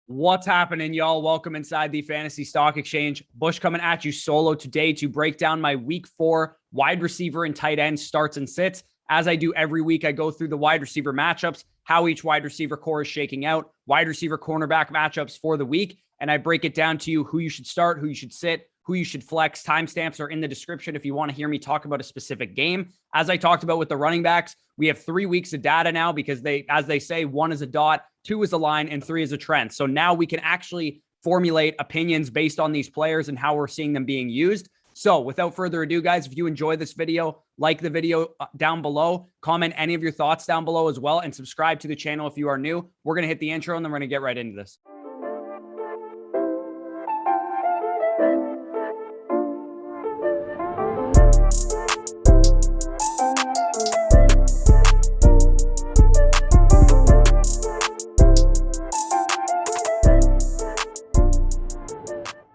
What's happening, y'all? Welcome inside the Fantasy Stock Exchange. Bush coming at you solo today to break down my week 4 wide receiver and tight end starts and sits. As I do every week, I go through the wide receiver matchups, how each wide receiver core is shaking out, wide receiver cornerback matchups for the week, and I break it down to you who you should start, who you should sit, who you should flex. Timestamps are in the description if you want to hear me talk about a specific game. As I talked about with the running backs, we have 3 weeks of data now because as they say, 1 is a dot, 2 is a line, and 3 is a trend. So now we can actually formulate opinions based on these players and how we're seeing them being used. So without further ado, guys, if you enjoy this video, like the video down below, comment any of your thoughts down below as well, and subscribe to the channel if you are new. We're going to hit the intro and then we're going to get right into this.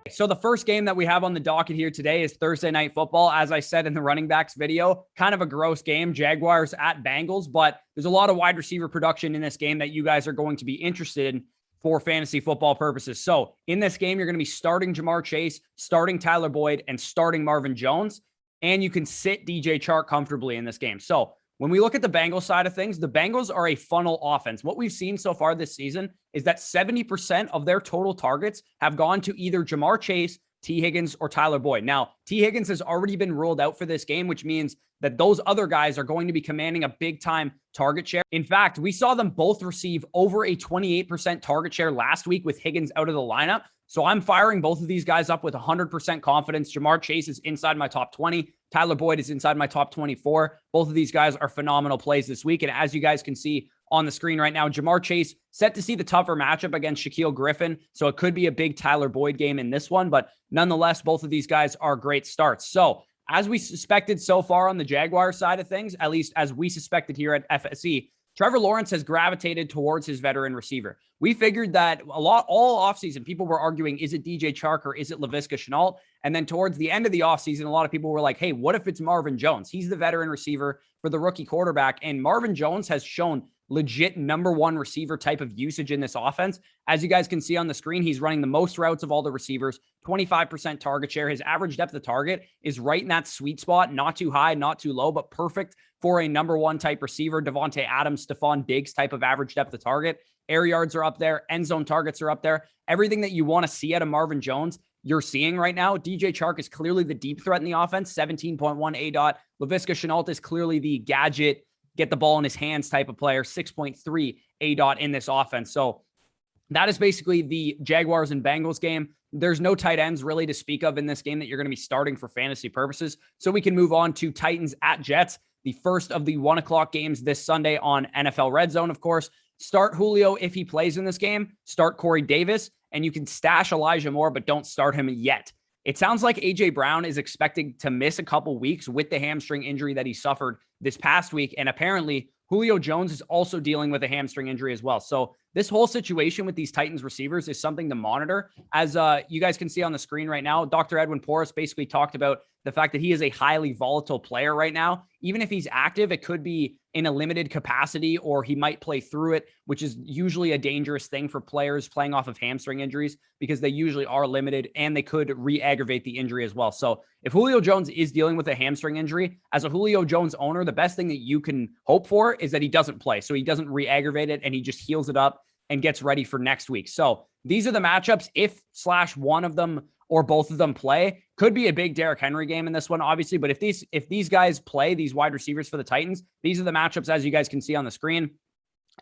So the first game that we have on the docket here today is Thursday Night Football. As I said in the running backs video, kind of a gross game, Jaguars at Bengals, but there's a lot of wide receiver production in this game that you guys are going to be interested in for fantasy football purposes. So in this game, you're going to be starting Jamar Chase, starting Tyler Boyd, and starting Marvin Jones, and you can sit DJ Chark comfortably in this game. So when we look at the Bengals side of things, the Bengals are a funnel offense. What we've seen so far this season is that 70% of their total targets have gone to either Jamar Chase, T. Higgins, or Tyler Boyd. Now, T. Higgins has already been ruled out for this game, which means that those other guys are going to be commanding a big-time target share. In fact, we saw them both receive over a 28% target share last week with Higgins out of the lineup. So I'm firing both of these guys up with 100% confidence. Jamar Chase is inside my top 20. Tyler Boyd is inside my top 24. Both of these guys are phenomenal plays this week. And as you guys can see on the screen right now, Jamar Chase set to see the tougher matchup against Shaquille Griffin. So it could be a big Tyler Boyd game in this one. But nonetheless, both of these guys are great starts. So as we suspected so far on the Jaguars side of things, at least as we suspected here at FSE, Trevor Lawrence has gravitated towards his veteran receiver. We figured that all offseason, people were arguing, is it DJ Chark or is it Laviska Shenault? And then towards the end of the offseason, a lot of people were like, hey, what if it's Marvin Jones? He's the veteran receiver for the rookie quarterback. And Marvin Jones has shown legit number 1 receiver type of usage in this offense. As you guys can see on the screen, he's running the most routes of all the receivers, 25% target share. His average depth of target is right in that sweet spot, not too high, not too low, but perfect for a number 1 type receiver. Devontae Adams, Stephon Diggs type of average depth of target. Air yards are up there. End zone targets are up there. Everything that you want to see out of Marvin Jones, you're seeing right now. DJ Chark is clearly the deep threat in the offense, 17.1 ADOT. Laviska Shenault is clearly the gadget, get the ball in his hands type of player, 6.3 ADOT in this offense. So that is basically the Jaguars and Bengals game. There's no tight ends really to speak of in this game that you're going to be starting for fantasy purposes. So we can move on to Titans at Jets, the first of the 1 o'clock games this Sunday on NFL Red Zone, of course. Start Julio if he plays in this game. Start Corey Davis, and you can stash Elijah Moore, but don't start him yet. It sounds like A.J. Brown is expecting to miss a couple weeks with the hamstring injury that he suffered this past week, and apparently Julio Jones is also dealing with a hamstring injury as well. So this whole situation with these Titans receivers is something to monitor. As you guys can see on the screen right now, Dr. Edwin Porras basically talked about the fact that he is a highly volatile player right now. Even if he's active, it could be in a limited capacity, or he might play through it, which is usually a dangerous thing for players playing off of hamstring injuries because they usually are limited and they could re-aggravate the injury as well. So if Julio Jones is dealing with a hamstring injury, as a Julio Jones owner, the best thing that you can hope for is that he doesn't play. So he doesn't re-aggravate it and he just heals it up and gets ready for next week. So these are the matchups. If one of them or both of them play, could be a big Derrick Henry game in this one, obviously. But if these guys play, these wide receivers for the Titans, these are the matchups as you guys can see on the screen.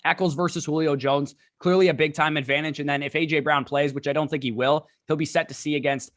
Eccles versus Julio Jones, clearly a big time advantage. And then if A.J. Brown plays, which I don't think he will, he'll be set to see against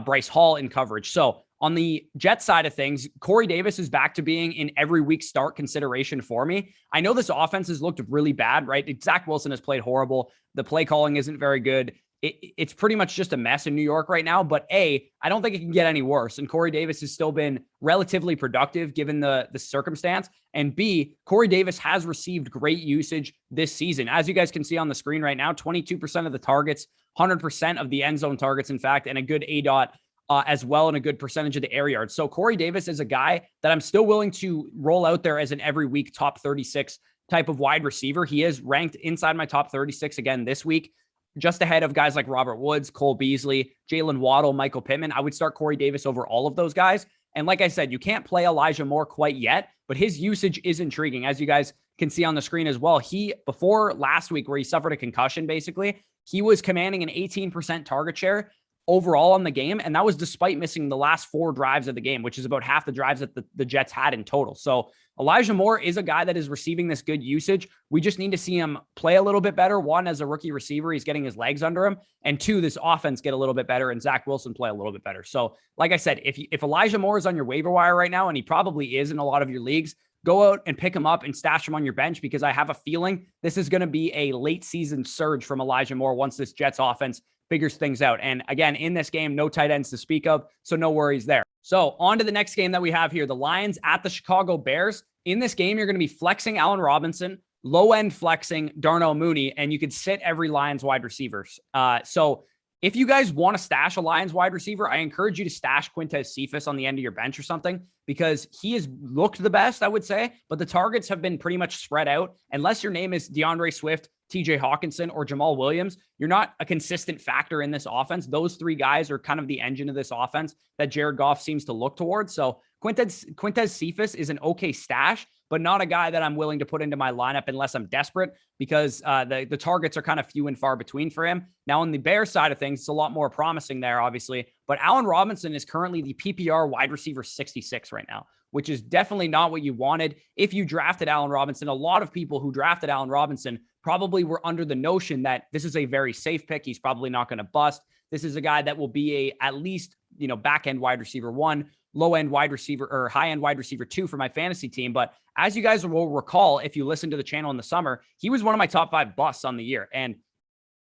Bryce Hall in coverage. So on the Jets side of things, Corey Davis is back to being in every week start consideration for me. I know this offense has looked really bad, right? Zach Wilson has played horrible. The play calling isn't very good. It's pretty much just a mess in New York right now. But A, I don't think it can get any worse. And Corey Davis has still been relatively productive given the circumstance. And B, Corey Davis has received great usage this season. As you guys can see on the screen right now, 22% of the targets, 100% of the end zone targets, in fact, and a good ADOT as well, and a good percentage of the air yards. So Corey Davis is a guy that I'm still willing to roll out there as an every week top 36 type of wide receiver. He is ranked inside my top 36 again this week. just ahead of guys like Robert Woods, Cole Beasley, Jalen Waddle, Michael Pittman. I would start Corey Davis over all of those guys. And like I said, you can't play Elijah Moore quite yet, but his usage is intriguing. As you guys can see on the screen as well, before last week where he suffered a concussion, basically, he was commanding an 18% target share overall on the game. And that was despite missing the last 4 drives of the game, which is about half the drives that the Jets had in total. So Elijah Moore is a guy that is receiving this good usage. We just need to see him play a little bit better. 1, as a rookie receiver, he's getting his legs under him. And 2, this offense get a little bit better and Zach Wilson play a little bit better. So like I said, if Elijah Moore is on your waiver wire right now, and he probably is in a lot of your leagues, go out and pick him up and stash him on your bench, because I have a feeling this is going to be a late season surge from Elijah Moore once this Jets offense figures things out. And again, in this game, no tight ends to speak of, so no worries there. So on to the next game that we have here, the Lions at the Chicago Bears. In this game, you're going to be flexing Allen Robinson, low-end flexing Darnell Mooney, and you could sit every Lions wide receivers. So if you guys want to stash a Lions wide receiver, I encourage you to stash Quintez Cephas on the end of your bench or something, because he has looked the best, I would say, but the targets have been pretty much spread out. Unless your name is DeAndre Swift, TJ Hawkinson, or Jamal Williams, you're not a consistent factor in this offense. Those 3 guys are kind of the engine of this offense that Jared Goff seems to look towards. So Quintez Cephas is an okay stash, but not a guy that I'm willing to put into my lineup unless I'm desperate, because the targets are kind of few and far between for him. Now, on the Bears side of things, it's a lot more promising there, obviously, but Allen Robinson is currently the PPR wide receiver 66 right now, which is definitely not what you wanted. If you drafted Allen Robinson, a lot of people who drafted Allen Robinson probably were under the notion that this is a very safe pick. He's probably not going to bust. This is a guy that will be at least, back-end wide receiver 1, low-end wide receiver, or high-end wide receiver 2 for my fantasy team. But as you guys will recall, if you listen to the channel in the summer, he was one of my top 5 busts on the year. And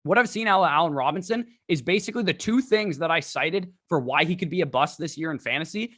what I've seen out of Allen Robinson is basically the 2 things that I cited for why he could be a bust this year in fantasy.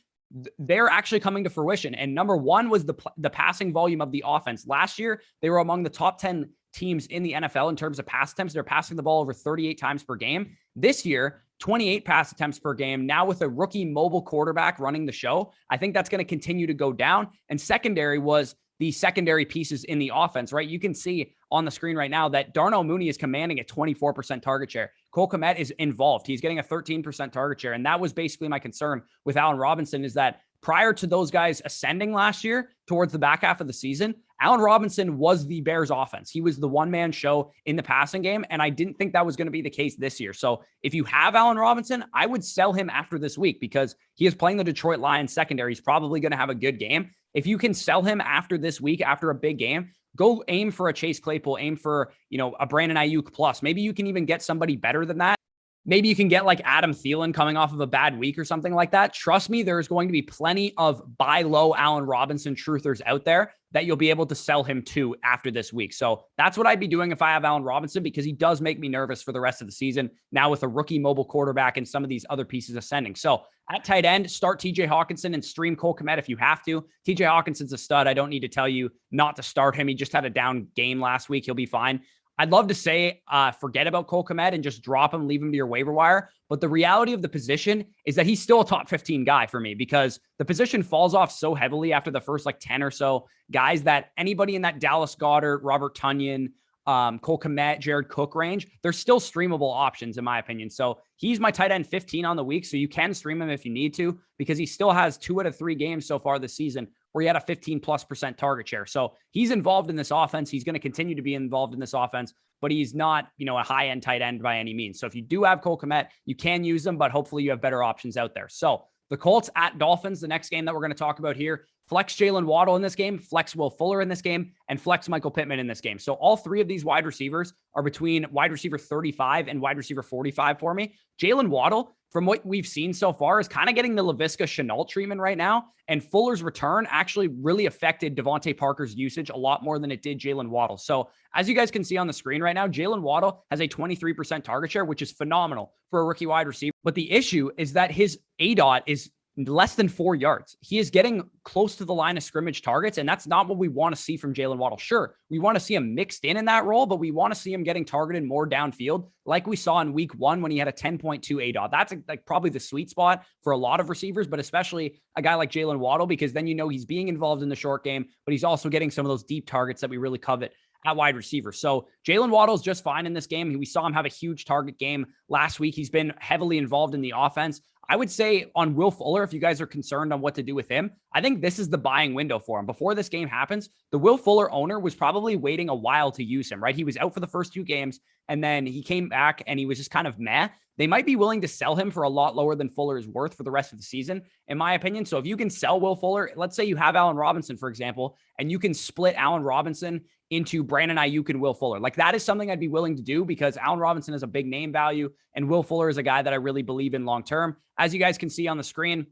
They're actually coming to fruition. And number 1 was the passing volume of the offense. Last year, they were among the top 10 teams in the NFL in terms of pass attempts. They're passing the ball over 38 times per game. This year, 28 pass attempts per game. Now with a rookie mobile quarterback running the show, I think that's going to continue to go down. And secondary was the secondary pieces in the offense, right? You can see on the screen right now that Darnell Mooney is commanding a 24% target share. Cole Kmet is involved. He's getting a 13% target share. And that was basically my concern with Allen Robinson, is that prior to those guys ascending last year towards the back half of the season, Allen Robinson was the Bears offense. He was the one-man show in the passing game, and I didn't think that was going to be the case this year. So if you have Allen Robinson, I would sell him after this week, because he is playing the Detroit Lions secondary. He's probably going to have a good game. If you can sell him after this week, after a big game, go aim for a Chase Claypool, aim for, a Brandon Ayuk plus. Maybe you can even get somebody better than that. Maybe you can get like Adam Thielen coming off of a bad week or something like that. Trust me, there's going to be plenty of buy low Allen Robinson truthers out there that you'll be able to sell him to after this week. So that's what I'd be doing if I have Allen Robinson, because he does make me nervous for the rest of the season now with a rookie mobile quarterback and some of these other pieces ascending. So at tight end, start TJ Hawkinson and stream Cole Kmet if you have to. TJ Hawkinson's a stud. I don't need to tell you not to start him. He just had a down game last week. He'll be fine. I'd love to say forget about Cole Kmet and just drop him, leave him to your waiver wire. But the reality of the position is that he's still a top 15 guy for me, because the position falls off so heavily after the first 10 or so guys that anybody in that Dallas Goedert, Robert Tonyan, Cole Kmet, Jared Cook range, they're still streamable options in my opinion. So he's my tight end 15 on the week. So you can stream him if you need to, because he still has 2 out of 3 games so far this season where he had a 15+% target share. So he's involved in this offense. He's going to continue to be involved in this offense, but he's not, a high-end tight end by any means. So if you do have Cole Kmet, you can use them, but hopefully you have better options out there. So the Colts at Dolphins, the next game that we're going to talk about here. Flex Jalen Waddle in this game, flex Will Fuller in this game, and flex Michael Pittman in this game. So all 3 of these wide receivers are between wide receiver 35 and wide receiver 45 for me. Jalen Waddle, from what we've seen so far, is kind of getting the Laviska Shenault treatment right now. And Fuller's return actually really affected Devontae Parker's usage a lot more than it did Jalen Waddle. So as you guys can see on the screen right now, Jalen Waddle has a 23% target share, which is phenomenal for a rookie wide receiver. But the issue is that his ADOT is less than 4 yards. He is getting close to the line of scrimmage targets, and that's not what we want to see from Jalen Waddle. Sure, we want to see him mixed in that role, but we want to see him getting targeted more downfield, like we saw in week 1 when he had a 10.2 ADOT. That's probably the sweet spot for a lot of receivers, but especially a guy like Jalen Waddle, because then he's being involved in the short game, but he's also getting some of those deep targets that we really covet at wide receiver. So Jalen Waddle's just fine in this game. We saw him have a huge target game last week. He's been heavily involved in the offense. I would say on Will Fuller, if you guys are concerned on what to do with him, I think this is the buying window for him. Before this game happens, the Will Fuller owner was probably waiting a while to use him, right? He was out for the first 2 games, and then he came back and he was just kind of meh. They might be willing to sell him for a lot lower than Fuller is worth for the rest of the season, in my opinion. So if you can sell Will Fuller, let's say you have Allen Robinson, for example, and you can split Allen Robinson into Brandon Ayuk and Will Fuller. Like, that is something I'd be willing to do because Allen Robinson is a big name value and Will Fuller is a guy that I really believe in long-term. As you guys can see on the screen,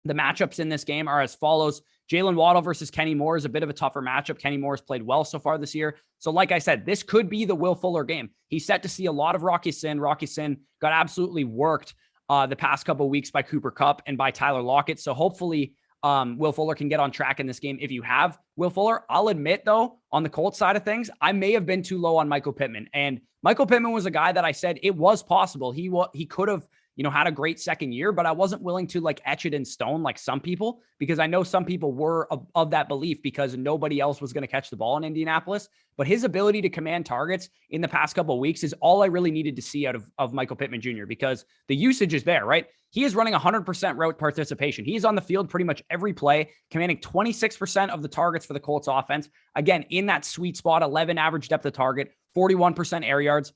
the matchups in this game are as follows. Jalen Waddle versus Kenny Moore is a bit of a tougher matchup. Kenny Moore has played well so far this year. So like I said, this could be the Will Fuller game. He's set to see a lot of Rocky Sin. Rocky Sin got absolutely worked the past couple of weeks by Cooper Kupp and by Tyler Lockett. So hopefully Will Fuller can get on track in this game if you have Will Fuller. I'll admit, though, on the Colts side of things, I may have been too low on Michael Pittman. And Michael Pittman was a guy that I said it was possible. He could have, had a great second year, but I wasn't willing to etch it in stone like some people, because I know some people were of that belief because nobody else was going to catch the ball in Indianapolis. But his ability to command targets in the past couple of weeks is all I really needed to see out of Michael Pittman Jr. because the usage is there, right? He is running 100% route participation. He's on the field pretty much every play, commanding 26% of the targets for the Colts offense. Again, in that sweet spot, 11 average depth of target, 41% air yards.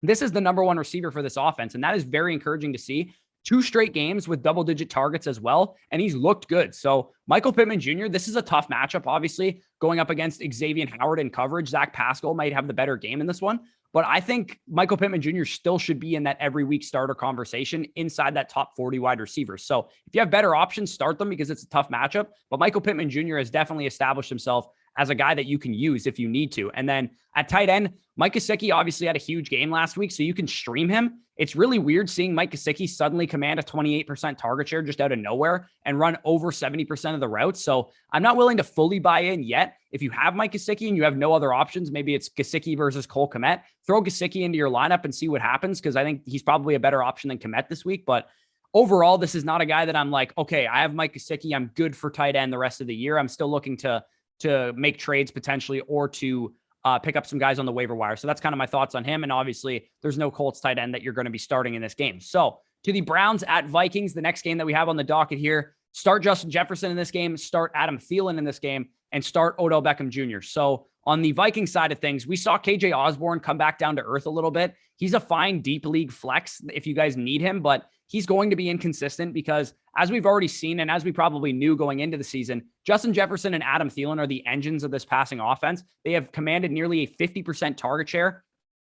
This is the number 1 receiver for this offense, and that is very encouraging to see. 2 straight games with double-digit targets as well, and he's looked good. So Michael Pittman Jr., this is a tough matchup, obviously, going up against Xavier Howard in coverage. Zach Pascal might have the better game in this one, but I think Michael Pittman Jr. still should be in that every week starter conversation inside that top 40 wide receivers. So if you have better options, start them because it's a tough matchup, but Michael Pittman Jr. has definitely established himself as a guy that you can use if you need to. And then at tight end, Mike Gesicki obviously had a huge game last week, so you can stream him. It's really weird seeing Mike Gesicki suddenly command a 28% target share just out of nowhere and run over 70% of the routes. So I'm not willing to fully buy in yet. If you have Mike Gesicki and you have no other options, maybe it's Gesicki versus Cole Kmet, throw Gesicki into your lineup and see what happens, because I think he's probably a better option than Kmet this week. But overall, this is not a guy that I'm like, okay, I have Mike Gesicki, I'm good for tight end the rest of the year. I'm still looking to make trades potentially or to pick up some guys on the waiver wire. So that's kind of my thoughts on him. And obviously there's no Colts tight end that you're going to be starting in this game. So to the Browns at Vikings, the next game that we have on the docket here, start Justin Jefferson in this game, start Adam Thielen in this game, and start Odell Beckham Jr. So on the Viking side of things, we saw KJ Osborne come back down to earth a little bit. He's a fine deep league flex if you guys need him, but he's going to be inconsistent because, as we've already seen and as we probably knew going into the season, Justin Jefferson and Adam Thielen are the engines of this passing offense. They have commanded nearly a 50% target share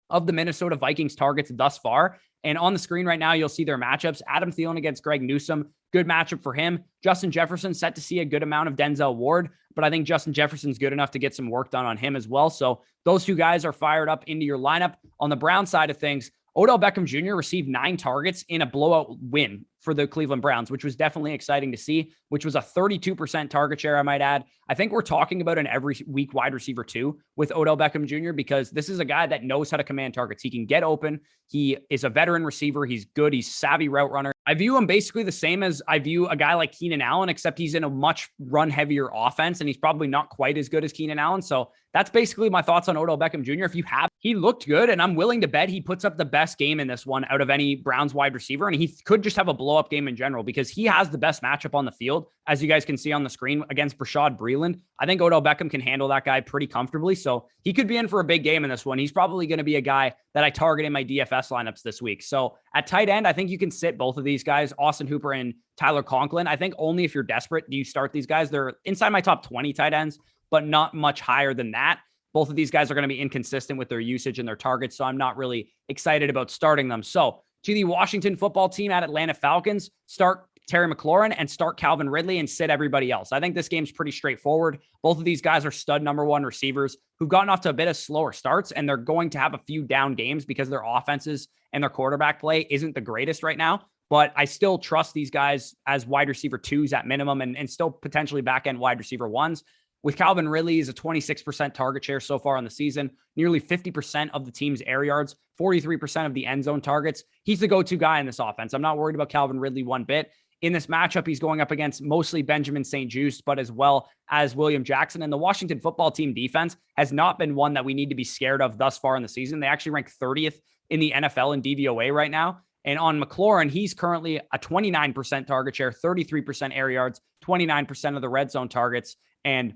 of the Minnesota Vikings targets thus far. And on the screen right now, you'll see their matchups. Adam Thielen against Greg Newsome, good matchup for him. Justin Jefferson set to see a good amount of Denzel Ward, but I think Justin Jefferson's good enough to get some work done on him as well. So those 2 guys are fired up into your lineup. On the Brown side of things, Odell Beckham Jr. received 9 targets in a blowout win for the Cleveland Browns, which was definitely exciting to see, which was a 32% target share, I might add. I think we're talking about an every week wide receiver too with Odell Beckham Jr. because this is a guy that knows how to command targets. He can get open. He is a veteran receiver. He's good. He's savvy route runner. I view him basically the same as I view a guy like Keenan Allen, except he's in a much run heavier offense and he's probably not quite as good as Keenan Allen. So that's basically my thoughts on Odell Beckham Jr. If you have, he looked good, and I'm willing to bet he puts up the best game in this one out of any Browns wide receiver. And he could just have a blow up game in general because he has the best matchup on the field, as you guys can see on the screen, against Brashad Breeland. I think Odell Beckham can handle that guy pretty comfortably. So he could be in for a big game in this one. He's probably going to be a guy that I target in my DFS lineups this week. So at tight end, I think you can sit both of these guys, Austin Hooper and Tyler Conklin. I think only if you're desperate do you start these guys. They're inside my top 20 tight ends, but not much higher than that. Both of these guys are going to be inconsistent with their usage and their targets, so I'm not really excited about starting them. So to the Washington football team at Atlanta Falcons, start Terry McLaurin and start Calvin Ridley and sit everybody else. I think this game's pretty straightforward. Both of these guys are stud number 1 receivers who've gotten off to a bit of slower starts, and they're going to have a few down games because their offenses and their quarterback play isn't the greatest right now. But I still trust these guys as wide receiver 2s at minimum and still potentially back-end wide receiver 1s. With Calvin Ridley, is a 26% target share so far on the season, nearly 50% of the team's air yards, 43% of the end zone targets. He's the go-to guy in this offense. I'm not worried about Calvin Ridley one bit. In this matchup, he's going up against mostly Benjamin St-Juste, but as well as William Jackson. And the Washington football team defense has not been one that we need to be scared of thus far in the season. They actually rank 30th in the NFL in DVOA right now. And on McLaurin, he's currently a 29% target share, 33% air yards, 29% of the red zone targets. And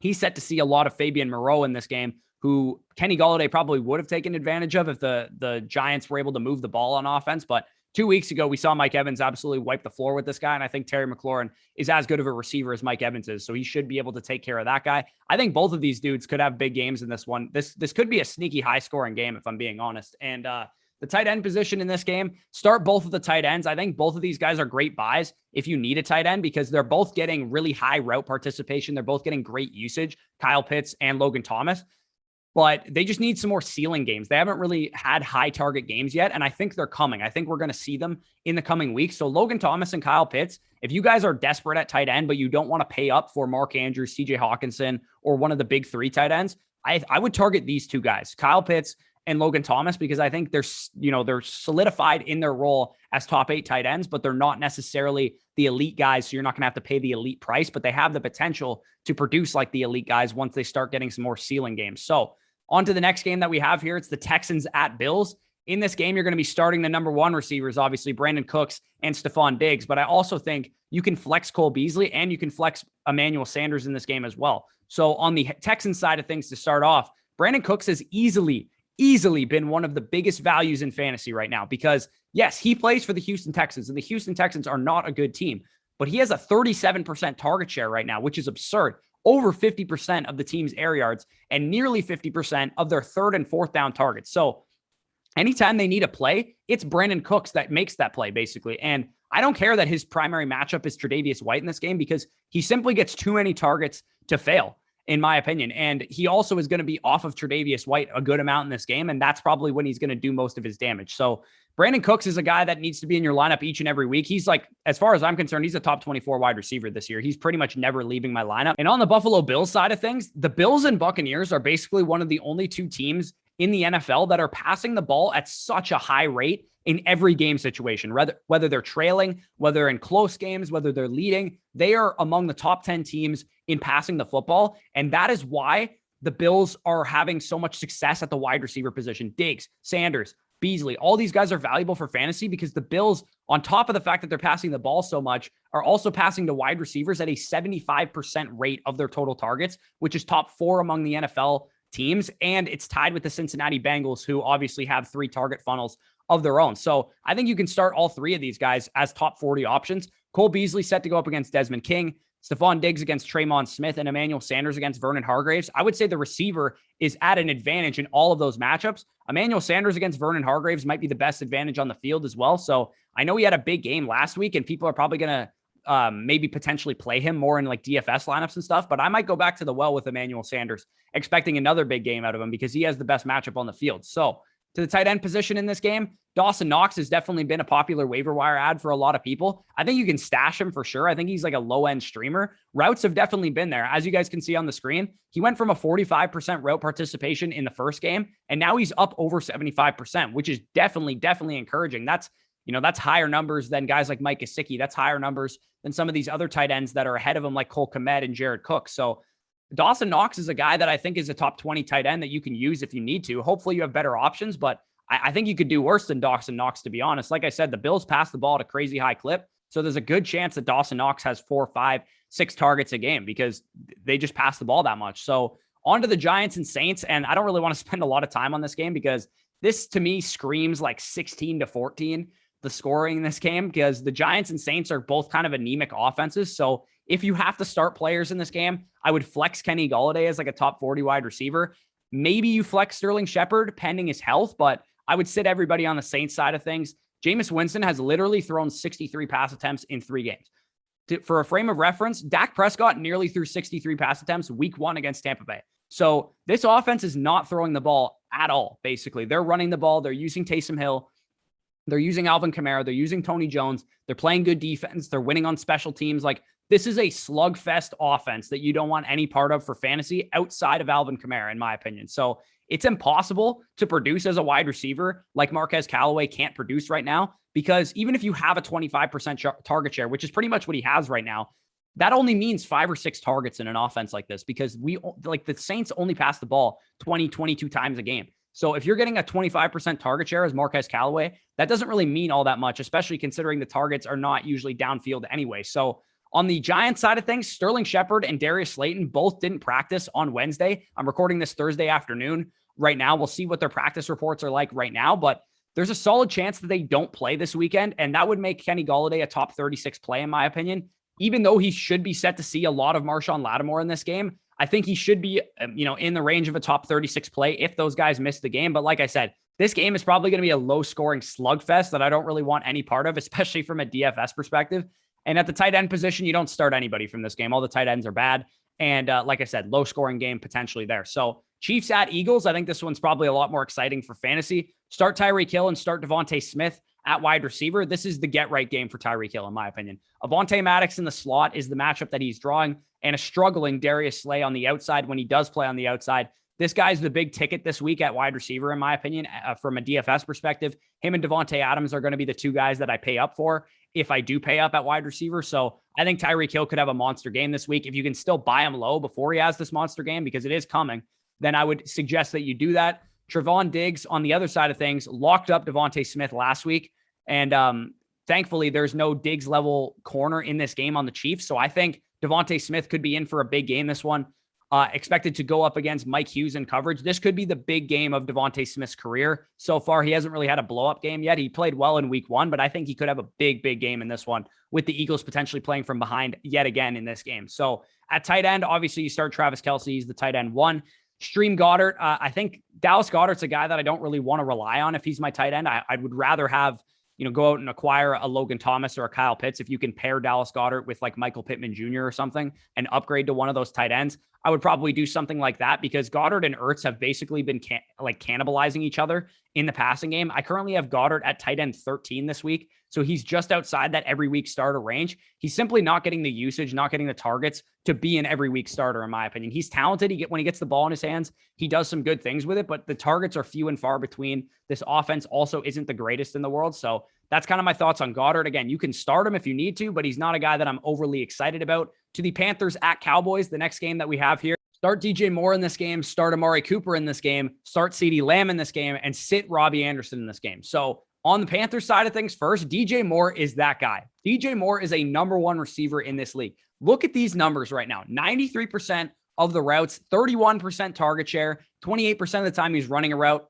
he's set to see a lot of Fabian Moreau in this game, who Kenny Golladay probably would have taken advantage of if the Giants were able to move the ball on offense. But 2 weeks ago, we saw Mike Evans absolutely wipe the floor with this guy. And I think Terry McLaurin is as good of a receiver as Mike Evans is. So he should be able to take care of that guy. I think both of these dudes could have big games in this one. This could be a sneaky high scoring game, if I'm being honest. And the tight end position in this game, start both of the tight ends. I think both of these guys are great buys if you need a tight end, because they're both getting really high route participation. They're both getting great usage, Kyle Pitts and Logan Thomas. But they just need some more ceiling games. They haven't really had high target games yet, and I think they're coming. I think we're going to see them in the coming weeks. So Logan Thomas and Kyle Pitts, if you guys are desperate at tight end, but you don't want to pay up for Mark Andrews, TJ Hawkinson, or one of the big three tight ends, I would target these two guys, Kyle Pitts and Logan Thomas, because I think they're solidified in their role as top 8 tight ends, but they're not necessarily the elite guys. So you're not going to have to pay the elite price, but they have the potential to produce like the elite guys once they start getting some more ceiling games. So on to the next game that we have here. It's the Texans at Bills. In this game, you're going to be starting the number 1 receivers, obviously Brandon Cooks and Stephon Diggs. But I also think you can flex Cole Beasley and you can flex Emmanuel Sanders in this game as well. So on the Texans side of things to start off, Brandon Cooks has easily been one of the biggest values in fantasy right now, because yes, he plays for the Houston Texans, and the Houston Texans are not a good team, but he has a 37% target share right now, which is absurd. Over 50% of the team's air yards and nearly 50% of their 3rd and 4th down targets. So anytime they need a play, it's Brandon Cooks that makes that play, basically. And I don't care that his primary matchup is Tre'Davious White in this game, because he simply gets too many targets to fail, in my opinion. And he also is going to be off of Tre'Davious White a good amount in this game, and that's probably when he's going to do most of his damage. So Brandon Cooks is a guy that needs to be in your lineup each and every week. He's like, as far as I'm concerned, he's a top 24 wide receiver this year. He's pretty much never leaving my lineup. And on the Buffalo Bills side of things, the Bills and Buccaneers are basically one of the only 2 teams in the NFL that are passing the ball at such a high rate in every game situation, whether they're trailing, whether in close games, whether they're leading. They are among the top 10 teams in passing the football. And that is why the Bills are having so much success at the wide receiver position. Diggs, Sanders, Beasley, all these guys are valuable for fantasy, because the Bills, on top of the fact that they're passing the ball so much, are also passing to wide receivers at a 75% rate of their total targets, which is top 4 among the NFL teams. And it's tied with the Cincinnati Bengals, who obviously have 3 target funnels of their own. So I think you can start all 3 of these guys as top 40 options. Cole Beasley set to go up against Desmond King, Stephon Diggs against Traymon Smith, and Emmanuel Sanders against Vernon Hargreaves. I would say the receiver is at an advantage in all of those matchups. Emmanuel Sanders against Vernon Hargreaves might be the best advantage on the field as well. So I know he had a big game last week, and people are probably going to maybe potentially play him more in like DFS lineups and stuff, but I might go back to the well with Emmanuel Sanders, expecting another big game out of him, because he has the best matchup on the field. So to the tight end position in this game, Dawson Knox has definitely been a popular waiver wire ad for a lot of people. I think you can stash him for sure. I think he's like a low-end streamer. Routes have definitely been there. As you guys can see on the screen, he went from a 45% route participation in the first game, and now he's up over 75%, which is definitely encouraging. That's higher numbers than guys like Mike Gesicki. That's higher numbers than some of these other tight ends that are ahead of him, like Cole Kmet and Jared Cook. So Dawson Knox is a guy that I think is a top 20 tight end that you can use if you need to. Hopefully you have better options, but I think you could do worse than Dawson Knox, to be honest. Like I said, the Bills pass the ball at a crazy high clip. So there's a good chance that Dawson Knox has 4, 5, 6 targets a game, because they just pass the ball that much. So on to the Giants and Saints. And I don't really want to spend a lot of time on this game, because this to me screams like 16-14, the scoring in this game, because the Giants and Saints are both kind of anemic offenses. So if you have to start players in this game, I would flex Kenny Golladay as like a top 40 wide receiver. Maybe you flex Sterling Shepard pending his health, but I would sit everybody on the Saints side of things. Jameis Winston has literally thrown 63 pass attempts in 3 games. For a frame of reference, Dak Prescott nearly threw 63 pass attempts week 1 against Tampa Bay. So this offense is not throwing the ball at all, basically. They're running the ball. They're using Taysom Hill. They're using Alvin Kamara. They're using Tony Jones. They're playing good defense. They're winning on special teams. Like, this is a slugfest offense that you don't want any part of for fantasy outside of Alvin Kamara, in my opinion. So it's impossible to produce as a wide receiver like Marquez Callaway can't produce right now, because even if you have a 25% target share, which is pretty much what he has right now, that only means 5 or 6 targets in an offense like this, because the Saints only pass the ball 20, 22 times a game. So if you're getting a 25% target share as Marquez Callaway, that doesn't really mean all that much, especially considering the targets are not usually downfield anyway. So on the Giants side of things, Sterling Shepard and Darius Slayton both didn't practice on Wednesday. I'm recording this Thursday afternoon right now. We'll see what their practice reports are like right now, but there's a solid chance that they don't play this weekend, and that would make Kenny Golladay a top 36 play, in my opinion. Even though he should be set to see a lot of Marshawn Lattimore in this game, I think he should be, in the range of a top 36 play if those guys miss the game. But like I said, this game is probably going to be a low-scoring slugfest that I don't really want any part of, especially from a DFS perspective. And at the tight end position, you don't start anybody from this game. All the tight ends are bad. And like I said, low-scoring game potentially there. So Chiefs at Eagles, I think this one's probably a lot more exciting for fantasy. Start Tyreek Hill and start Devontae Smith at wide receiver. This is the get-right game for Tyreek Hill, in my opinion. Avonte Maddox in the slot is the matchup that he's drawing, and a struggling Darius Slay on the outside when he does play on the outside. This guy's the big ticket this week at wide receiver, in my opinion, from a DFS perspective. Him and Devontae Adams are going to be the two guys that I pay up for if I do pay up at wide receiver. So I think Tyreek Hill could have a monster game this week. If you can still buy him low before he has this monster game, because it is coming, then I would suggest that you do that. Trevon Diggs on the other side of things locked up Devontae Smith last week. And thankfully, there's no Diggs level corner in this game on the Chiefs. So I think Devontae Smith could be in for a big game this one. Expected to go up against Mike Hughes in coverage. This could be the big game of Devontae Smith's career. So far, he hasn't really had a blow-up game yet. He played well in week 1, but I think he could have a big, big game in this one, with the Eagles potentially playing from behind yet again in this game. So at tight end, obviously you start Travis Kelce. He's the tight end 1. Stream Goddard. I think Dallas Goedert's a guy that I don't really want to rely on if he's my tight end. I would rather have, go out and acquire a Logan Thomas or a Kyle Pitts. If you can pair Dallas Goedert with like Michael Pittman Jr. or something and upgrade to one of those tight ends, I would probably do something like that, because Goddard and Ertz have basically been cannibalizing each other in the passing game. I currently have Goddard at tight end 13 this week. So he's just outside that every week starter range. He's simply not getting the usage, not getting the targets to be an every week starter, in my opinion. He's talented. When he gets the ball in his hands, he does some good things with it, but the targets are few and far between. This offense also isn't the greatest in the world. So that's kind of my thoughts on Goddard. Again, you can start him if you need to, but he's not a guy that I'm overly excited about. To the Panthers at Cowboys, the next game that we have here. Start DJ Moore in this game, start Amari Cooper in this game, start CeeDee Lamb in this game, and sit Robbie Anderson in this game. So on the Panthers side of things first, DJ Moore is that guy. DJ Moore is a number 1 receiver in this league. Look at these numbers right now. 93% of the routes, 31% target share, 28% of the time he's running a route,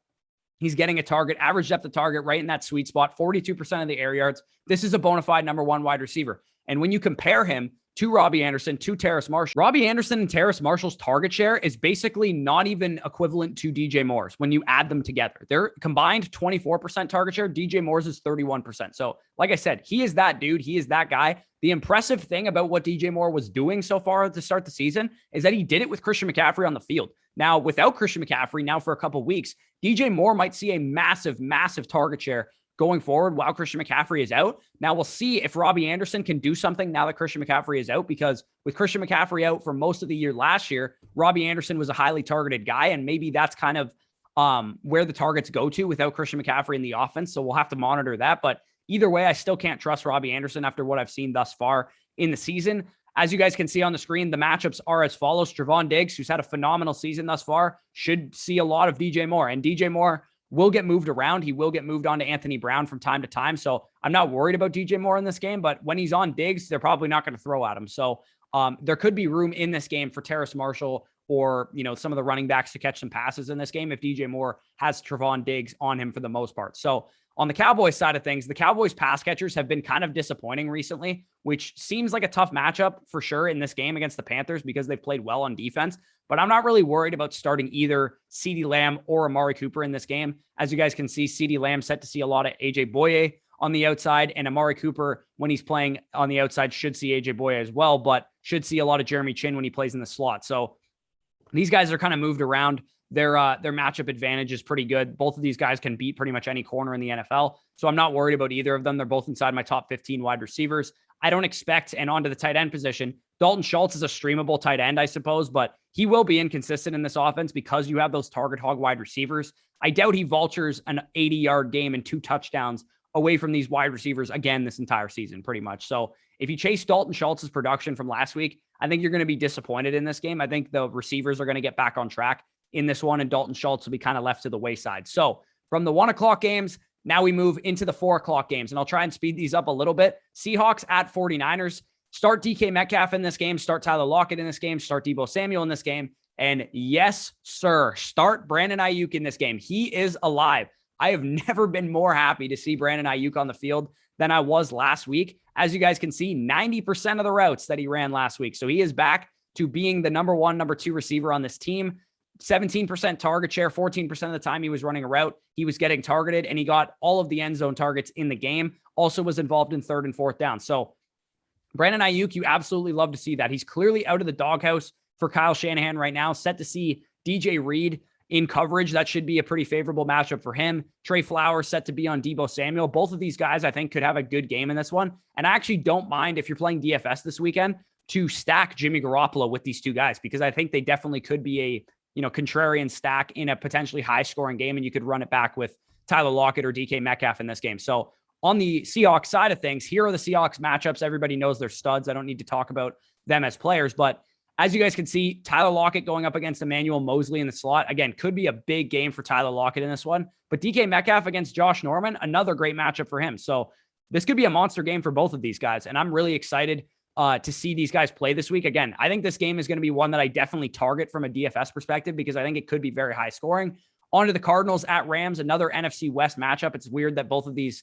he's getting a target, average depth of target right in that sweet spot, 42% of the air yards. This is a bona fide number 1 wide receiver. And when you compare him to Robbie Anderson, to Terrace Marshall, Robbie Anderson and Terrace Marshall's target share is basically not even equivalent to DJ Moore's when you add them together. They're combined 24% target share. DJ Moore's is 31%. So like I said, he is that dude. He is that guy. The impressive thing about what DJ Moore was doing so far to start the season is that he did it with Christian McCaffrey on the field. Now, without Christian McCaffrey, now for a couple of weeks, DJ Moore might see a massive, massive target share going forward while Christian McCaffrey is out. Now we'll see if Robbie Anderson can do something now that Christian McCaffrey is out, because with Christian McCaffrey out for most of the year last year, Robbie Anderson was a highly targeted guy, and maybe that's kind of where the targets go to without Christian McCaffrey in the offense. So we'll have to monitor that. But either way, I still can't trust Robbie Anderson after what I've seen thus far in the season. As you guys can see on the screen, the matchups are as follows. Trevon Diggs, who's had a phenomenal season thus far, should see a lot of DJ Moore, and DJ Moore will get moved around. He will get moved on to Anthony Brown from time to time. So I'm not worried about DJ Moore in this game, but when he's on Diggs, they're probably not going to throw at him. So there could be room in this game for Terrace Marshall or, some of the running backs to catch some passes in this game if DJ Moore has Trevon Diggs on him for the most part. So on the Cowboys side of things, the Cowboys pass catchers have been kind of disappointing recently, which seems like a tough matchup for sure in this game against the Panthers because they've played well on defense. But I'm not really worried about starting either CeeDee Lamb or Amari Cooper in this game. As you guys can see, CeeDee Lamb set to see a lot of AJ Boye on the outside, and Amari Cooper, when he's playing on the outside, should see AJ Boye as well, but should see a lot of Jeremy Chin when he plays in the slot. So these guys are kind of moved around. Their matchup advantage is pretty good. Both of these guys can beat pretty much any corner in the NFL. So I'm not worried about either of them. They're both inside my top 15 wide receivers. I don't expect, and onto the tight end position, Dalton Schultz is a streamable tight end, I suppose, but he will be inconsistent in this offense because you have those target hog wide receivers. I doubt he vultures an 80-yard game and 2 touchdowns away from these wide receivers again this entire season, pretty much. So if you chase Dalton Schultz's production from last week, I think you're going to be disappointed in this game. I think the receivers are going to get back on track in this one, and Dalton Schultz will be kind of left to the wayside. So from the 1 o'clock games, now we move into the 4 o'clock games, and I'll try and speed these up a little bit. Seahawks at 49ers. Start DK Metcalf in this game. Start Tyler Lockett in this game. Start Deebo Samuel in this game. And yes, sir, start Brandon Ayuk in this game. He is alive. I have never been more happy to see Brandon Ayuk on the field than I was last week. As you guys can see, 90% of the routes that he ran last week. So he is back to being the number 1, number 2 receiver on this team. 17% target share, 14% of the time he was running a route, he was getting targeted, and he got all of the end zone targets in the game. Also was involved in 3rd and 4th down. So Brandon Ayuk, you absolutely love to see that. He's clearly out of the doghouse for Kyle Shanahan right now, set to see DJ Reed in coverage. That should be a pretty favorable matchup for him. Trey Flowers set to be on Deebo Samuel. Both of these guys, I think, could have a good game in this one. And I actually don't mind, if you're playing DFS this weekend, to stack Jimmy Garoppolo with these 2 guys, because I think they definitely could be a, contrarian stack in a potentially high scoring game. And you could run it back with Tyler Lockett or DK Metcalf in this game. So on the Seahawks side of things, here are the Seahawks matchups. Everybody knows they're studs. I don't need to talk about them as players, but as you guys can see, Tyler Lockett going up against Emmanuel Mosley in the slot. Again, could be a big game for Tyler Lockett in this one, but DK Metcalf against Josh Norman, another great matchup for him. So this could be a monster game for both of these guys. And I'm really excited to see these guys play this week. Again, I think this game is going to be one that I definitely target from a DFS perspective, because I think it could be very high scoring. On to the Cardinals at Rams, another NFC West matchup. It's weird that both of these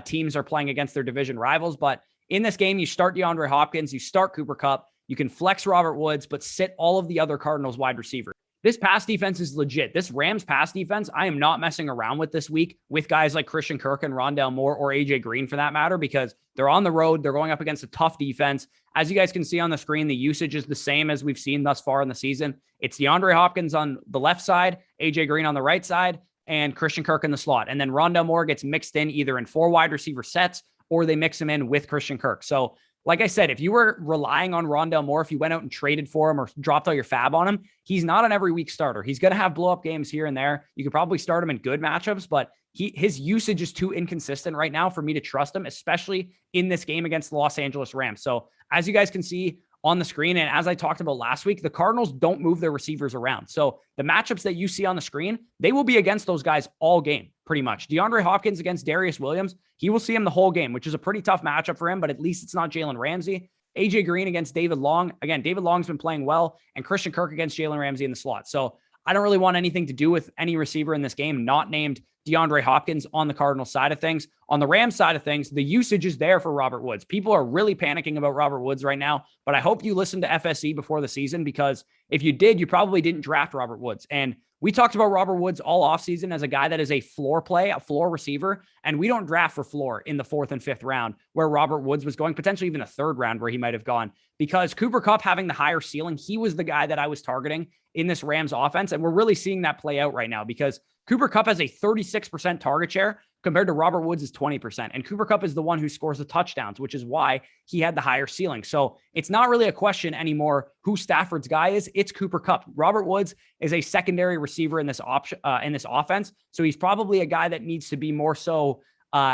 teams are playing against their division rivals, but in this game, you start DeAndre Hopkins, you start Cooper Kupp, you can flex Robert Woods, but sit all of the other Cardinals wide receivers. This pass defense is legit. This Rams pass defense, I am not messing around with this week with guys like Christian Kirk and Rondale Moore or AJ Green for that matter, because they're on the road. They're going up against a tough defense. As you guys can see on the screen, the usage is the same as we've seen thus far in the season. It's DeAndre Hopkins on the left side, AJ Green on the right side, and Christian Kirk in the slot. And then Rondale Moore gets mixed in either in 4 wide receiver sets, or they mix him in with Christian Kirk. So like I said, if you were relying on Rondale Moore, if you went out and traded for him or dropped all your fab on him, he's not an every week starter. He's going to have blow up games here and there. You could probably start him in good matchups, but his usage is too inconsistent right now for me to trust him, especially in this game against the Los Angeles Rams. So as you guys can see on the screen, and as I talked about last week, the Cardinals don't move their receivers around. So the matchups that you see on the screen, they will be against those guys all game, pretty much. DeAndre Hopkins against Darius Williams, he will see him the whole game, which is a pretty tough matchup for him, but at least it's not Jalen Ramsey. AJ Green against David Long. Again, David Long's been playing well, and Christian Kirk against Jalen Ramsey in the slot. So I don't really want anything to do with any receiver in this game not named DeAndre Hopkins on the Cardinals side of things. On the Rams side of things, the usage is there for Robert Woods. People are really panicking about Robert Woods right now, but I hope you listened to FSE before the season, because if you did, you probably didn't draft Robert Woods. And we talked about Robert Woods all offseason as a guy that is a floor play, a floor receiver, and we don't draft for floor in the 4th and 5th round where Robert Woods was going, potentially even a 3rd round where he might have gone, because Cooper Kupp having the higher ceiling, he was the guy that I was targeting in this Rams offense. And we're really seeing that play out right now, because Cooper Kupp has a 36% target share compared to Robert Woods' 20%. And Cooper Kupp is the one who scores the touchdowns, which is why he had the higher ceiling. So it's not really a question anymore who Stafford's guy is. It's Cooper Kupp. Robert Woods is a secondary receiver in this offense. So he's probably a guy that needs to be more so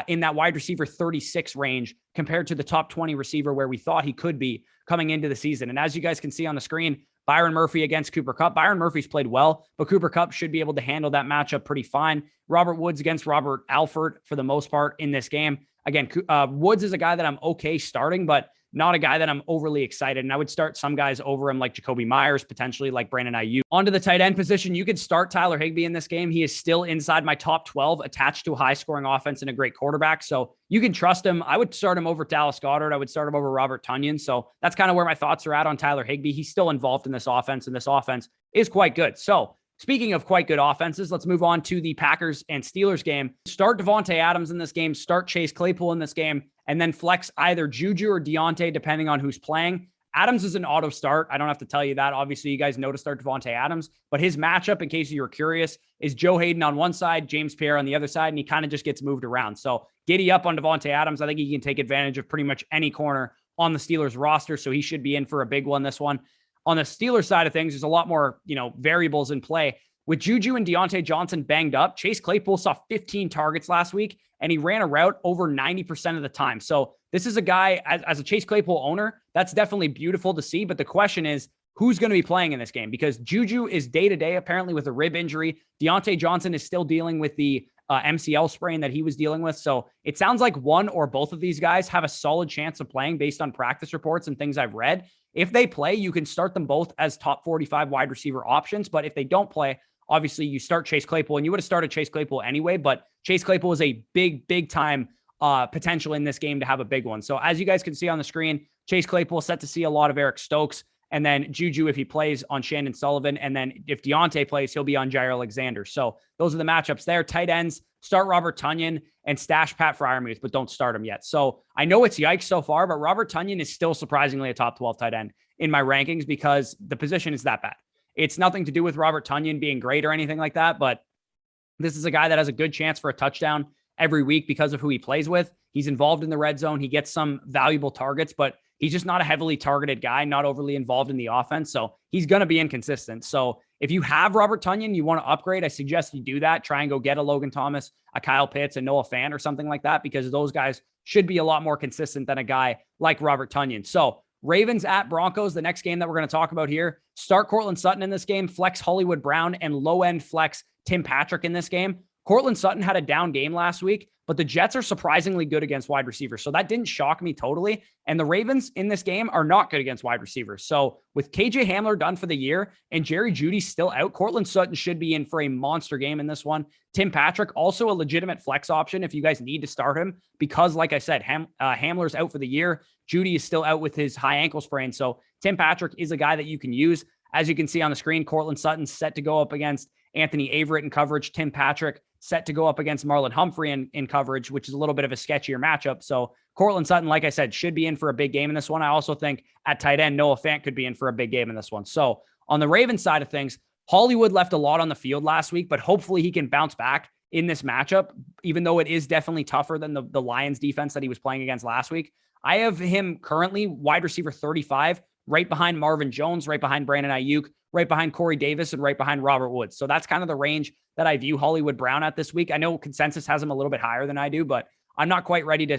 in that wide receiver 36 range compared to the top 20 receiver where we thought he could be coming into the season. And as you guys can see on the screen, Byron Murphy against Cooper Kupp. Byron Murphy's played well, but Cooper Kupp should be able to handle that matchup pretty fine. Robert Woods against Robert Alford for the most part in this game. Again, Woods is a guy that I'm okay starting, but not a guy that I'm overly excited. And I would start some guys over him like Jacoby Myers, potentially like Brandon Ayuk. Onto the tight end position, you could start Tyler Higbee in this game. He is still inside my top 12, attached to a high-scoring offense and a great quarterback. So you can trust him. I would start him over Dallas Goedert. I would start him over Robert Tonyan. So that's kind of where my thoughts are at on Tyler Higbee. He's still involved in this offense, and this offense is quite good. So speaking of quite good offenses, let's move on to the Packers and Steelers game. Start Devontae Adams in this game, start Chase Claypool in this game, and then flex either Juju or Deontay, depending on who's playing. Adams is an auto start. I don't have to tell you that. Obviously, you guys know to start Devontae Adams, but his matchup, in case you were curious, is Joe Hayden on one side, James Pierre on the other side, and he kind of just gets moved around. So giddy up on Devontae Adams. I think he can take advantage of pretty much any corner on the Steelers roster, so he should be in for a big one this one. On the Steelers side of things, there's a lot more, variables in play. With Juju and Deontay Johnson banged up, Chase Claypool saw 15 targets last week, and he ran a route over 90% of the time. So this is a guy, as a Chase Claypool owner, that's definitely beautiful to see. But the question is, who's going to be playing in this game? Because Juju is day-to-day, apparently, with a rib injury. Deontay Johnson is still dealing with the MCL sprain that he was dealing with. So it sounds like one or both of these guys have a solid chance of playing based on practice reports and things I've read. If they play, you can start them both as top 45 wide receiver options. But if they don't play, obviously you start Chase Claypool, and you would have started Chase Claypool anyway, but Chase Claypool is a big time potential in this game to have a big one. So as you guys can see on the screen, Chase Claypool set to see a lot of Eric Stokes, and then Juju, if he plays, on Shandon Sullivan. And then if Deontay plays, he'll be on Jair Alexander. So those are the matchups there. Tight ends, start Robert Tonyan and stash Pat Freiermuth, but don't start him yet. So I know it's yikes so far, but Robert Tonyan is still surprisingly a top 12 tight end in my rankings because the position is that bad. It's nothing to do with Robert Tonyan being great or anything like that, but this is a guy that has a good chance for a touchdown every week because of who he plays with. He's involved in the red zone. He gets some valuable targets, but he's just not a heavily targeted guy, not overly involved in the offense. So he's going to be inconsistent. So if you have Robert Tonyan, you want to upgrade, I suggest you do that. Try and go get a Logan Thomas, a Kyle Pitts, a Noah Fant or something like that, because those guys should be a lot more consistent than a guy like Robert Tonyan. So Ravens at Broncos, the next game that we're going to talk about here. Start Cortland Sutton in this game, flex Hollywood Brown, and low-end flex Tim Patrick in this game. Cortland Sutton had a down game last week, but the Jets are surprisingly good against wide receivers. So that didn't shock me totally. And the Ravens in this game are not good against wide receivers. So with KJ Hamler done for the year and Jerry Jeudy still out, Cortland Sutton should be in for a monster game in this one. Tim Patrick, also a legitimate flex option if you guys need to start him, because like I said, Hamler's out for the year. Jeudy is still out with his high ankle sprain. So Tim Patrick is a guy that you can use. As you can see on the screen, Cortland Sutton set to go up against Anthony Averett in coverage. Tim Patrick set to go up against Marlon Humphrey in coverage, which is a little bit of a sketchier matchup. So Cortland Sutton, like I said, should be in for a big game in this one. I also think at tight end, Noah Fant could be in for a big game in this one. So on the Ravens side of things, Hollywood left a lot on the field last week, but hopefully he can bounce back in this matchup, even though it is definitely tougher than the Lions defense that he was playing against last week. I have him currently wide receiver 35, right behind Marvin Jones, right behind Brandon Ayuk, right behind Corey Davis, and right behind Robert Woods. So that's kind of the range that I view Hollywood Brown at this week. I know consensus has him a little bit higher than I do, but I'm not quite ready to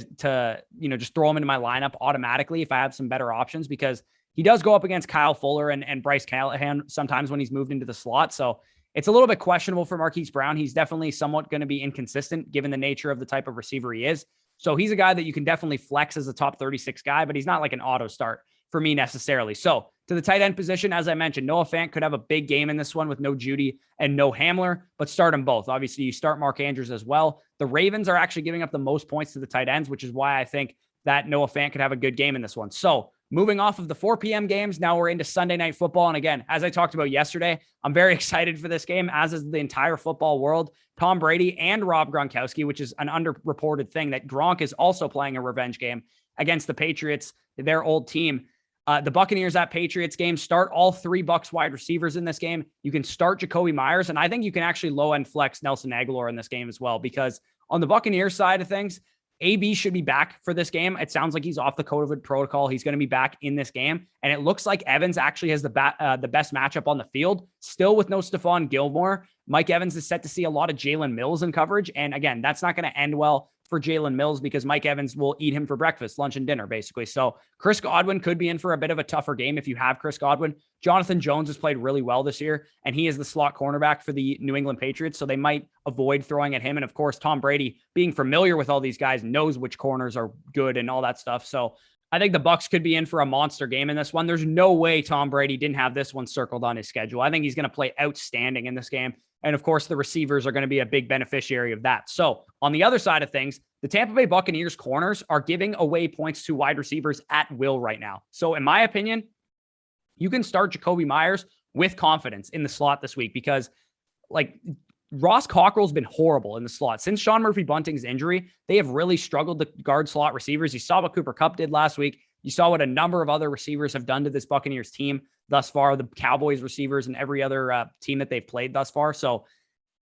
just throw him into my lineup automatically if I have some better options, because he does go up against Kyle Fuller and Bryce Callahan sometimes when he's moved into the slot. So it's a little bit questionable for Marquise Brown. He's definitely somewhat going to be inconsistent given the nature of the type of receiver he is. So he's a guy that you can definitely flex as a top 36 guy, but he's not like an auto start for me necessarily. So to the tight end position, as I mentioned, Noah Fant could have a big game in this one with no Jeudy and no Hamler, but start them both. Obviously, you start Mark Andrews as well. The Ravens are actually giving up the most points to the tight ends, which is why I think that Noah Fant could have a good game in this one. So moving off of the 4 p.m. games, now we're into Sunday Night Football. And again, as I talked about yesterday, I'm very excited for this game, as is the entire football world. Tom Brady and Rob Gronkowski, which is an underreported thing, that Gronk is also playing a revenge game against the Patriots, their old team. The Buccaneers at Patriots game, start all 3 Bucs wide receivers in this game. You can start Jacoby Myers, and I think you can actually low-end flex Nelson Agholor in this game as well, because on the Buccaneers side of things, AB should be back for this game. It sounds like he's off the COVID protocol. He's going to be back in this game, and it looks like Evans actually has the best matchup on the field, still with no Stephon Gilmore. Mike Evans is set to see a lot of Jalen Mills in coverage, and again, that's not going to end well for Jalen Mills, because Mike Evans will eat him for breakfast, lunch, and dinner, basically. So Chris Godwin could be in for a bit of a tougher game if you have Chris Godwin. Jonathan Jones has played really well this year, and he is the slot cornerback for the New England Patriots, so they might avoid throwing at him. And of course, Tom Brady, being familiar with all these guys, knows which corners are good and all that stuff. So I think the Bucs could be in for a monster game in this one. There's no way Tom Brady didn't have this one circled on his schedule. I think he's going to play outstanding in this game. And of course, the receivers are going to be a big beneficiary of that. So on the other side of things, the Tampa Bay Buccaneers corners are giving away points to wide receivers at will right now. So in my opinion, you can start Jacoby Myers with confidence in the slot this week, because Ross Cockrell's been horrible in the slot. Since Sean Murphy-Bunting's injury, they have really struggled to guard slot receivers. You saw what Cooper Kupp did last week. You saw what a number of other receivers have done to this Buccaneers team thus far, the Cowboys receivers and every other team that they've played thus far. So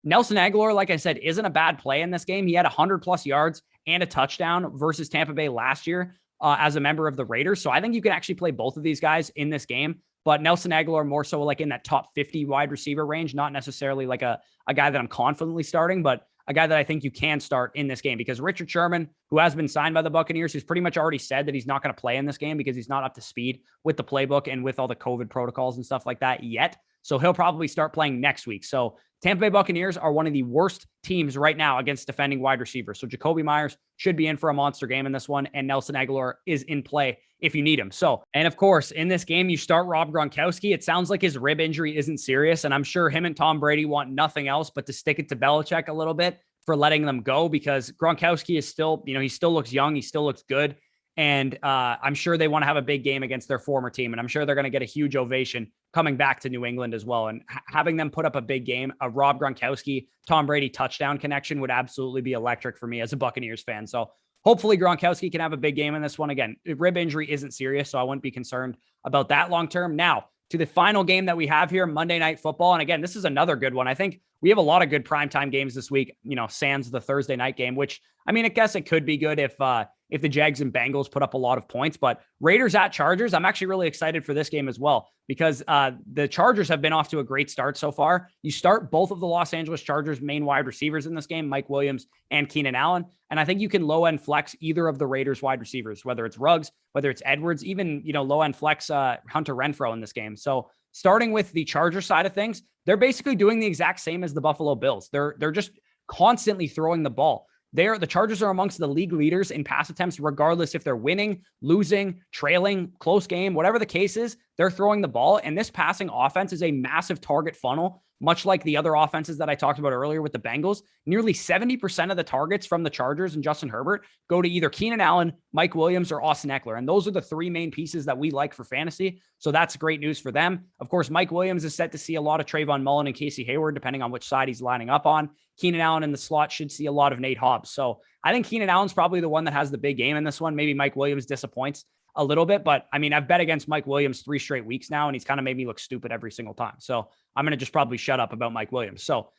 Nelson Agholor, like I said, isn't a bad play in this game. He had 100+ yards and a touchdown versus Tampa Bay last year as a member of the Raiders. So I think you can actually play both of these guys in this game. But Nelson Agholor more so like in that top 50 wide receiver range, not necessarily like a guy that I'm confidently starting, but a guy that I think you can start in this game, because Richard Sherman, who has been signed by the Buccaneers, who's pretty much already said that he's not going to play in this game because he's not up to speed with the playbook and with all the COVID protocols and stuff like that yet. So he'll probably start playing next week. So Tampa Bay Buccaneers are one of the worst teams right now against defending wide receivers. So Jacoby Myers should be in for a monster game in this one, and Nelson Agholor is in play if you need him. So, and of course, in this game, you start Rob Gronkowski. It sounds like his rib injury isn't serious, and I'm sure him and Tom Brady want nothing else but to stick it to Belichick a little bit for letting them go, because Gronkowski is still, he still looks young. He still looks good. And I'm sure they want to have a big game against their former team. And I'm sure they're going to get a huge ovation coming back to New England as well. And having them put up a big game, a Rob Gronkowski, Tom Brady touchdown connection would absolutely be electric for me as a Buccaneers fan. So hopefully Gronkowski can have a big game in this one. Again, rib injury isn't serious, so I wouldn't be concerned about that long term. Now, to the final game that we have here, Monday Night Football. And again, this is another good one. I think we have a lot of good primetime games this week, sans the Thursday night game, which, I guess it could be good if the Jags and Bengals put up a lot of points. But Raiders at Chargers, I'm actually really excited for this game as well, because the Chargers have been off to a great start so far. You start both of the Los Angeles Chargers main wide receivers in this game, Mike Williams and Keenan Allen. And I think you can low-end flex either of the Raiders wide receivers, whether it's Ruggs, whether it's Edwards, even, low-end flex Hunter Renfrow in this game. So starting with the Charger side of things, they're basically doing the exact same as the Buffalo Bills. They're just constantly throwing the ball. The Chargers are amongst the league leaders in pass attempts, regardless if they're winning, losing, trailing, close game, whatever the case is, they're throwing the ball. And this passing offense is a massive target funnel, much like the other offenses that I talked about earlier with the Bengals. Nearly 70% of the targets from the Chargers and Justin Herbert go to either Keenan Allen, Mike Williams, or Austin Eckler. And those are the three main pieces that we like for fantasy. So that's great news for them. Of course, Mike Williams is set to see a lot of Trayvon Mullen and Casey Hayward, depending on which side he's lining up on. Keenan Allen in the slot should see a lot of Nate Hobbs. So I think Keenan Allen's probably the one that has the big game in this one. Maybe Mike Williams disappoints a little bit, but I've bet against Mike Williams 3 straight weeks now, and he's kind of made me look stupid every single time. So I'm going to just probably shut up about Mike Williams. So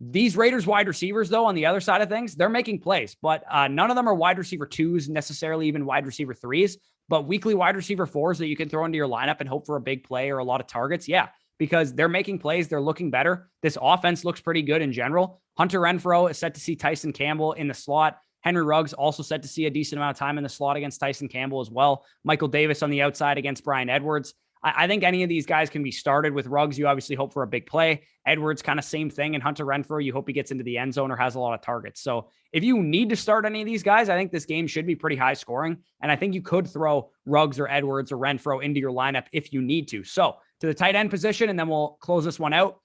these Raiders wide receivers, though, on the other side of things, they're making plays, but none of them are wide receiver 2s, necessarily even wide receiver 3s, but weekly wide receiver 4s that you can throw into your lineup and hope for a big play or a lot of targets. Yeah, because they're making plays. They're looking better. This offense looks pretty good in general. Hunter Renfrow is set to see Tyson Campbell in the slot. Henry Ruggs also set to see a decent amount of time in the slot against Tyson Campbell as well. Michael Davis on the outside against Bryan Edwards. I think any of these guys can be started. With Ruggs, you obviously hope for a big play. Edwards, kind of same thing. And Hunter Renfrow, you hope he gets into the end zone or has a lot of targets. So if you need to start any of these guys, I think this game should be pretty high scoring. And I think you could throw Ruggs or Edwards or Renfrow into your lineup if you need to. So to the tight end position, and then we'll close this one out.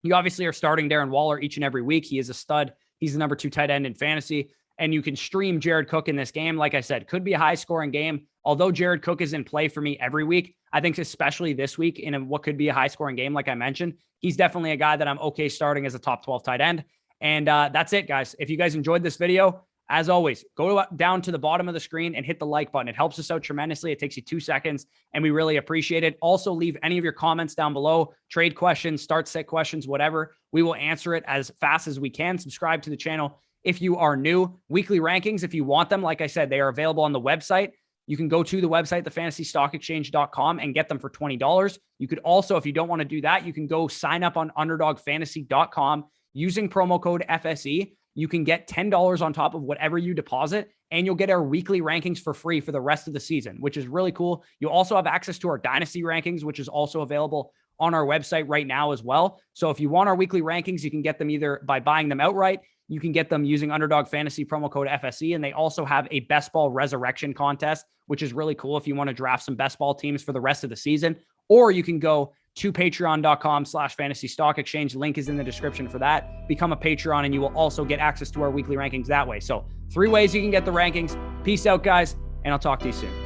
You obviously are starting Darren Waller each and every week. He is a stud. He's the number 2 tight end in fantasy. And you can stream Jared Cook in this game. Like I said, could be a high scoring game. Although Jared Cook is in play for me every week, I think especially this week in what could be a high scoring game, like I mentioned, he's definitely a guy that I'm okay starting as a top 12 tight end. And that's it, guys. If you guys enjoyed this video, as always, go down to the bottom of the screen and hit the like button. It helps us out tremendously. It takes you 2 seconds, and we really appreciate it. Also, leave any of your comments down below, trade questions, start set questions, whatever. We will answer it as fast as we can. Subscribe to the channel if you are new. Weekly rankings, if you want them, like I said, they are available on the website. You can go to the website, thefantasystockexchange.com, and get them for $20. You could also, if you don't want to do that, you can go sign up on underdogfantasy.com using promo code FSE. You can get $10 on top of whatever you deposit, and you'll get our weekly rankings for free for the rest of the season, which is really cool. You'll also have access to our dynasty rankings, which is also available on our website right now as well. So if you want our weekly rankings, you can get them either by buying them outright. You can get them using Underdog Fantasy promo code FSE, and they also have a best ball resurrection contest, which is really cool if you want to draft some best ball teams for the rest of the season. Or you can go to patreon.com/fantasy stock exchange. Link is in the description for that. Become a Patreon, and you will also get access to our weekly rankings that way. So 3 ways you can get the rankings. Peace out, guys, and I'll talk to you soon.